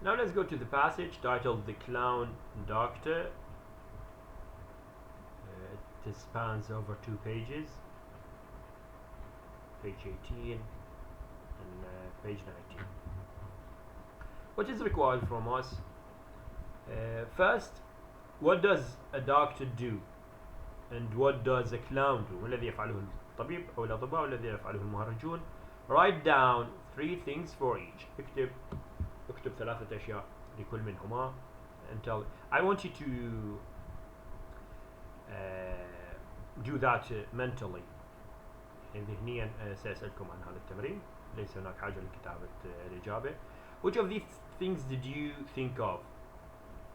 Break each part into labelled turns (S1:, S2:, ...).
S1: Now let's go to the passage titled The Clown Doctor. It spans over 2 pages, page 18 and page 19. What is required from us? First, what does a doctor do? And what does a clown do? ما الذي يفعله الطبيب أو الأطباء والذي يفعله المهرجون. Write down 3 things for each. اكتب 3 أشياء لكل منهما. And tell. I want you to do that mentally. ذهنيا سأسألكم عن هذا التمرين. ليس هناك حاجة لكتابة الإجابة. Which of these things did you think of?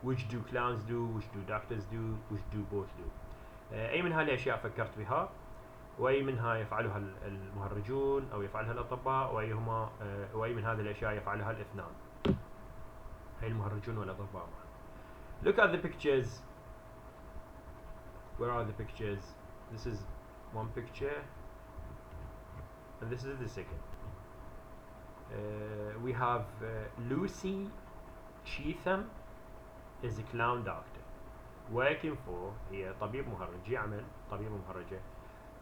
S1: Which do clowns do? Which do doctors do? Which do both do? أي من هذه الأشياء فكرت بها؟ وأي منها يفعلها المهرجون أو يفعلها الأطباء وأي من هذه الأشياء يفعلها الاثنان؟ أي المهرجون والأطباء. Look at the pictures. Where are the pictures? This is one picture and this is the second. We have Lucy Cheetham is a clown doctor working for هي طبيب مهرج يعمل طبيبة مهرجة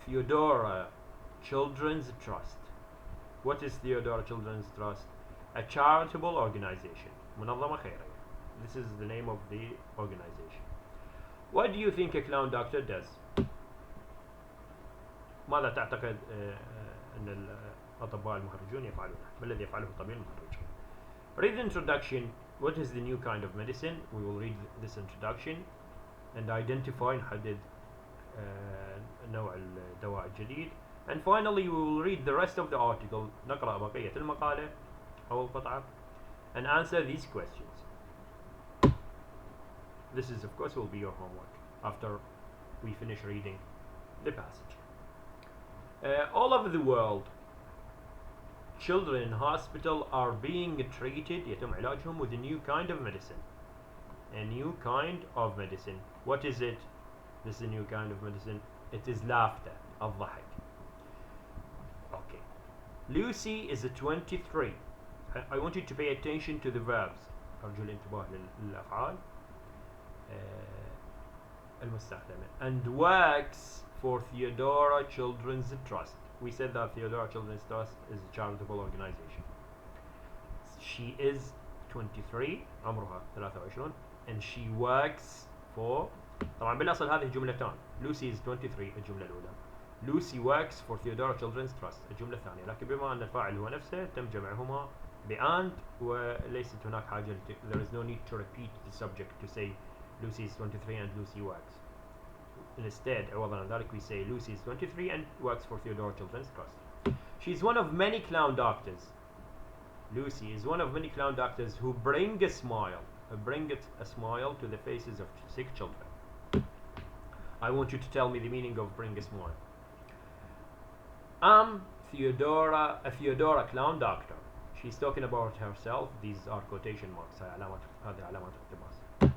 S1: Theodora Children's Trust. What is Theodora Children's Trust? A charitable organization. منظمة خيرية. This is the name of the organization. What do you think a clown doctor does? ماذا تعتقد أن الأطباء المهرجون يفعلون؟ ما الذي يفعله الطبيب المهرج؟ Read the introduction. What is the new kind of medicine? We will read this introduction and identify نحدد نوع الدواء الجديد. And finally we will read the rest of the article. نقرأ بقية المقالة أو القطعة and answer these questions. This is of course will be your homework after we finish reading the passage. All over the world, children in hospital are being treated يتم علاجهم with a new kind of medicine. A new kind of medicine. What is it? This is a new kind of medicine. It is laughter. الضحك. Okay. Lucy is a 23. I want you to pay attention to the verbs. أرجو الانتباه للأفعال المستخدمة. And works for Theodora Children's Trust. We said that Theodora Children's Trust is a charitable organization. She is 23 عمرها 23 and she works for طبعا بالأصل هذه جملتان. Lucy is 23 الجملة الأولى. Lucy works for Theodora Children's Trust الجملة الثانية. لكن بما أن الفاعل هو نفسه تم جمعهما بأند وليست هناك حاجة there is no need to repeat the subject to say Lucy is 23 and Lucy works. Instead, عوضا عن ذلك, we say Lucy is 23 and works for Theodora Children's Trust. She's one of many clown doctors. Lucy is one of many clown doctors who bring a smile to the faces of sick children. I want you to tell me the meaning of bring a smile. I'm a Theodora clown doctor. She's talking about herself. These are quotation marks. هذه علامات اقتباس.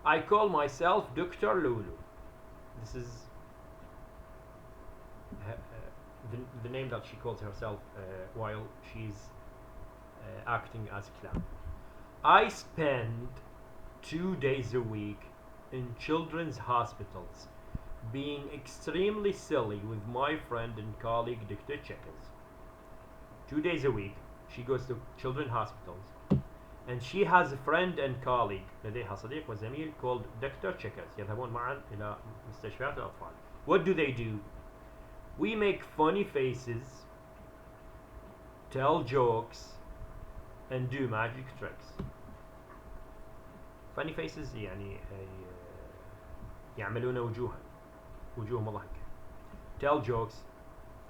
S1: I call myself Dr. Lulu. This is the name that she calls herself while she's acting as a clown. I spend 2 days a week in children's hospitals being extremely silly with my friend and colleague Dr. Checkers. 2 days a week she goes to children's hospitals and she has a friend and colleague لديها صديق وزميل called Dr. Checkers. يذهبون معا إلى مستشفيات الأطفال. What do they do? We make funny faces, tell jokes and do magic tricks. Funny faces يعني يعملون وجوه مضحكة. Tell jokes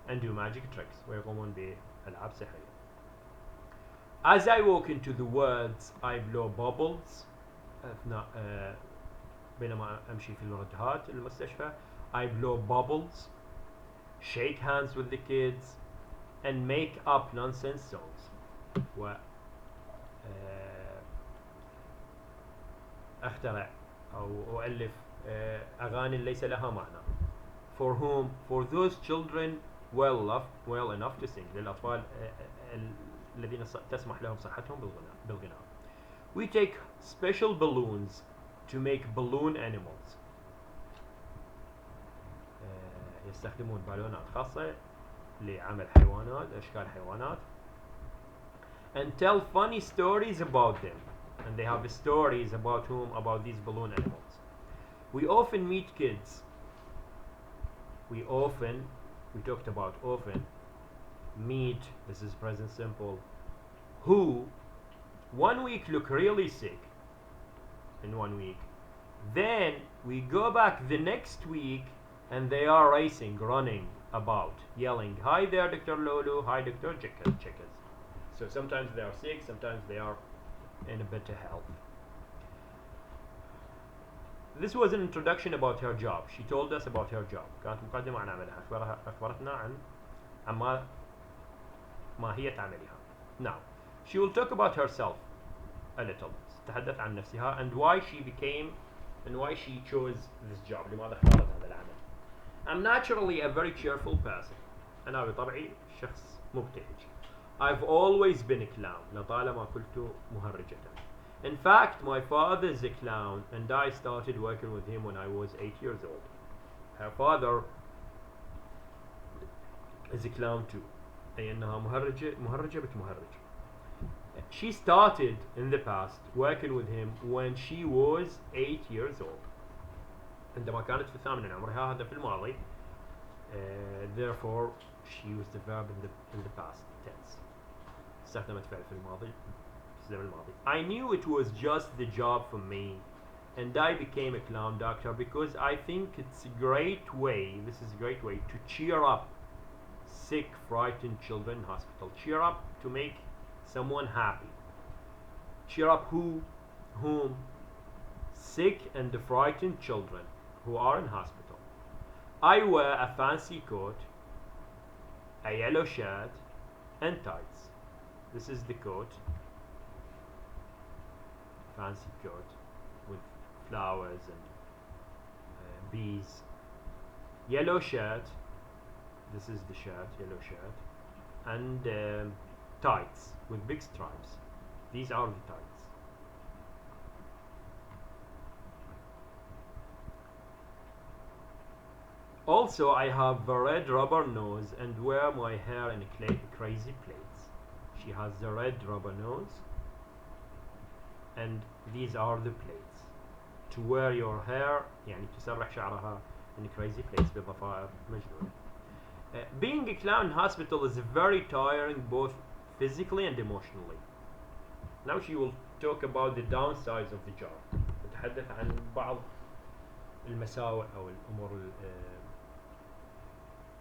S1: and do magic tricks ويقومون بألعاب سحرية. As I walk into the words I blow bubbles بينما أمشي في الردهات المستشفى I blow bubbles, shake hands with the kids and make up nonsense songs. و أخترع أو أؤلف أغاني ليس لها معنى. For whom? For those children well enough to sing. للأطفال الذين تسمح لهم صحتهم بالغناء. We take special balloons to make balloon animals. يستخدمون بالونات خاصة لعمل حيوانات أشكال حيوانات and tell funny stories about them, and they have stories about these balloon animals. We often meet kids. We talked about often meet, this is present simple, who 1 week look really sick in 1 week, then we go back the next week and they are racing, running about, yelling, "Hi there, Dr. Lulu, hi Dr. Checkers." So sometimes they are sick, sometimes they are in a better health. This was an introduction about her job. She told us about her job. كانت مقدمة عن عملها. أخبرتنا عن ماهية عملها. Now, she will talk about herself a little. تتحدث عن نفسها and why she chose this job. لماذا اختارت هذا العمل. I'm naturally a very cheerful person. أنا بطبعي شخص مبتهج. I've always been a clown. لطالما كنت مهرجة. In fact, my father is a clown and I started working with him when I was 8 years old. Her father is a clown too. أي أنها مهرجة بتمهرج. She started in the past working with him when she was 8 years old. عندما كانت في الثامن من عمرها, هذا في الماضي. Therefore, she used the verb in the past tense. استخدمت فعل في الماضي. I knew it was just the job for me, and I became a clown doctor because I think it's a great way. This is a great way to cheer up sick, frightened children in hospital. Cheer up to make someone happy. Cheer up whom? Sick and frightened children who are in hospital. I wear a fancy coat, a yellow shirt, and tights. This is the coat. Fancy coat with flowers and bees. Yellow shirt. This is the shirt, yellow shirt, and tights with big stripes. These are the tights. Also, I have a red rubber nose and wear my hair in crazy plaits. She has the red rubber nose, and these are the plaits. To wear your hair, يعني تسرح شعرها in crazy plaits بضفائر مجنونة. Being a clown in hospital is very tiring both physically and emotionally. Now she will talk about the downsides of the job. تتحدث عن بعض المساوئ أو الأمور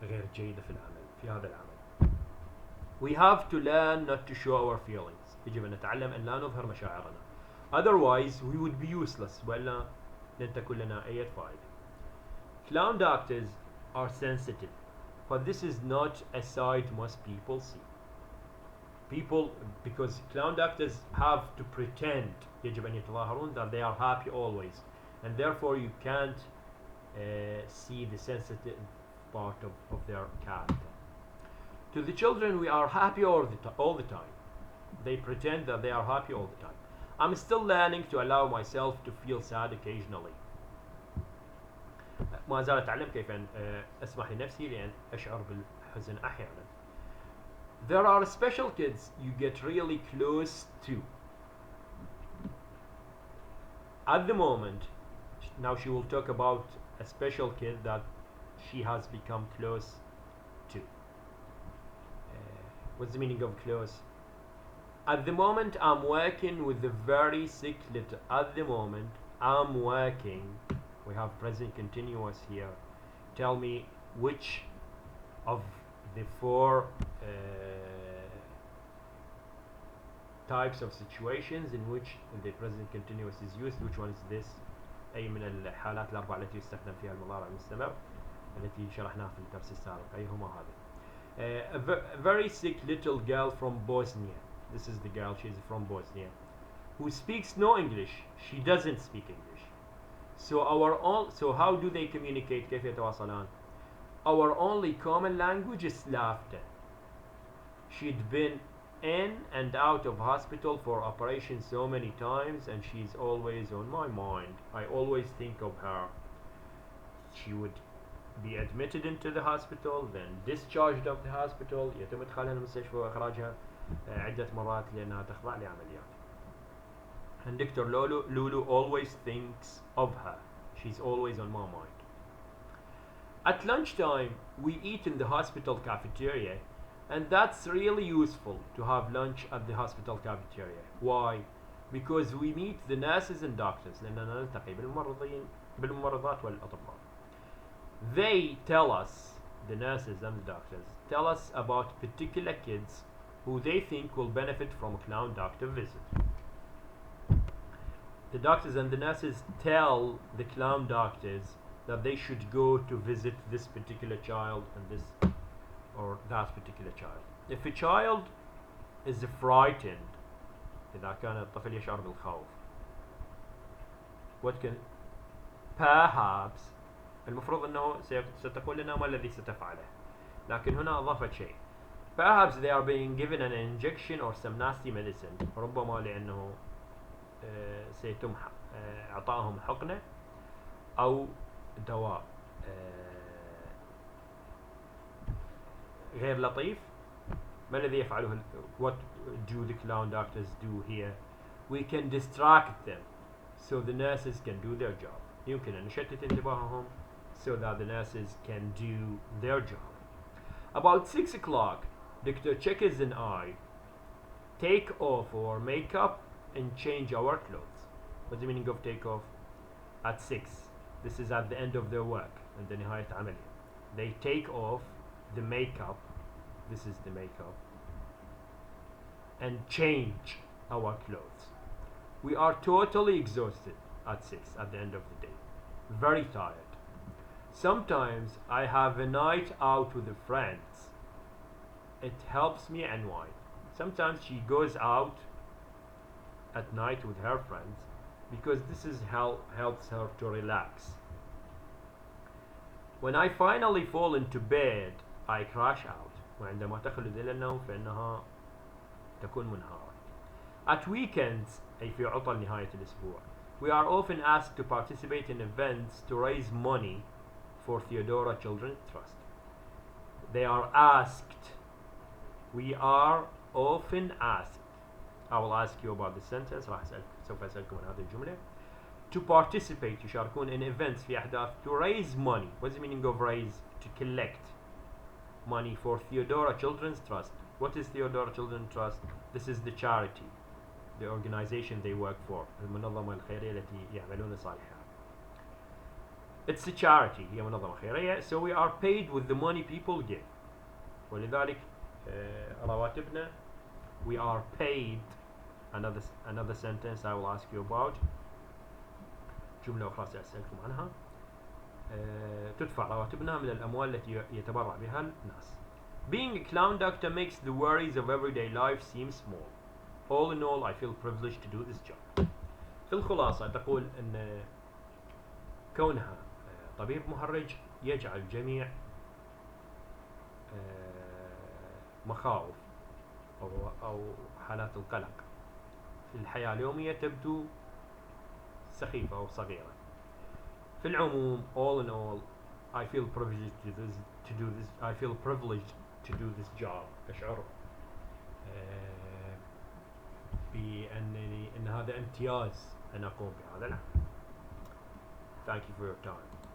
S1: غير جيدة في هذا العمل. We have to learn not to show our feelings. يجب أن نتعلم أن لا نظهر مشاعرنا. Otherwise, we would be useless. وإلا لن تكون لنا أي فائدة. Clown doctors are sensitive, but this is not a side most people see. Because clown doctors have to pretend, يجب أن يتظاهرون, that they are happy always, and therefore you can't see the sensitive part of their character. To the children, we are happy all the time. They pretend that they are happy all the time. I'm still learning to allow myself to feel sad occasionally. ما زال أتعلم كيف أن أسمح لنفسي لأن أشعر بالحزن أحيانا. There are special kids you get really close to. At the moment, now she will talk about a special kid that she has become close to. What's the meaning of close? At the moment, I'm working with a very sick little. At the moment, I'm working. We have present continuous here. Tell me which of the four types of situations in which the present continuous is used. Which one is this? أي من الحالات الأربعة التي يستخدم فيها المضارع المستمر التي شرحناها في الدرس السابق. أيهما هذا؟ A very sick little girl from Bosnia. This is the girl. She is from Bosnia, who speaks no English. She doesn't speak English. So how do they communicate? كيف يتواصلان? Our only common language is laughter. She'd been in and out of hospital for operation so many times, and she's always on my mind. I always think of her. She would be admitted into the hospital, then discharged of the hospital. يتم إدخالها المستشفى وإخراجها عدة مرات لأنها تخضع لعمليات. And Dr. Lulu always thinks of her. She's always on my mind. At lunchtime, we eat in the hospital cafeteria, and that's really useful to have lunch at the hospital cafeteria. Why? Because we meet the nurses and doctors. لأننا نلتقي بالممرضات والأطباء. They tell us, the nurses and the doctors, tell us about particular kids who they think will benefit from a clown doctor visit. The doctors and the nurses tell the clown doctors that they should go to visit this particular child and this or that particular child. If a child is frightened, إذا كان الطفل يشعر بالخوف, what can perhaps المفروض أنه ستقول لنا ما الذي ستفعله, لكن هنا أضافت شيء. Perhaps they are being given an injection or some nasty medicine, ربما لأنه سيتم إعطائهم حقنة أو دواء غير لطيف. ما الذي يفعله? What do the clown doctors do here? We can distract them so the nurses can do their job. يمكن أن نشتت انتباههم so that the nurses can do their job. About 6 o'clock, Dr. Checkers and I take off our makeup and change our clothes. What's the meaning of take off? At 6. This is at the end of their work. And then نهاية عملهم. They take off the makeup. This is the makeup. And change our clothes. We are totally exhausted at 6 at the end of the day. Very tired. Sometimes I have a night out with friends. It helps me unwind. Sometimes she goes out at night with her friends because this is how helps her to relax. When I finally fall into bed, I crash out. وعندما تخلد إلى النوم فإنها تكون منهارة. At weekends, أي في عطل نهاية الأسبوع, we are often asked to participate in events to raise money for Theodora Children's Trust. They are asked. We are often asked. I will ask you about the sentence. سوف أسألكم عن هذه الجملة. To participate, يشاركون in events في أحداث to raise money. What's the meaning of raise? To collect money for Theodora Children's Trust. What is Theodora Children's Trust? This is the charity, the organization they work for, المنظمة الخيرية التي يعملون صالحات. It's a charity, هي منظمة خيرية, so we are paid with the money people give. ولذلك رواتبنا, we are paid. Another sentence I will ask you about. جملة أخرى سأسألكم عنها. تدفع رواتبنا من الأموال التي يتبرع بها الناس. Being a clown doctor makes the worries of everyday life seem small. All in all, I feel privileged to do this job. في الخلاصة تقول أن كونها طبيب مهرج يجعل جميع مخاوف أو حالات القلق في الحياة اليومية تبدو سخيفة أو صغيرة. في العموم, all in all, I feel privileged to do this job. أشعر بأن هذا امتياز أن أقوم بهذا العمل. Thank you for your time.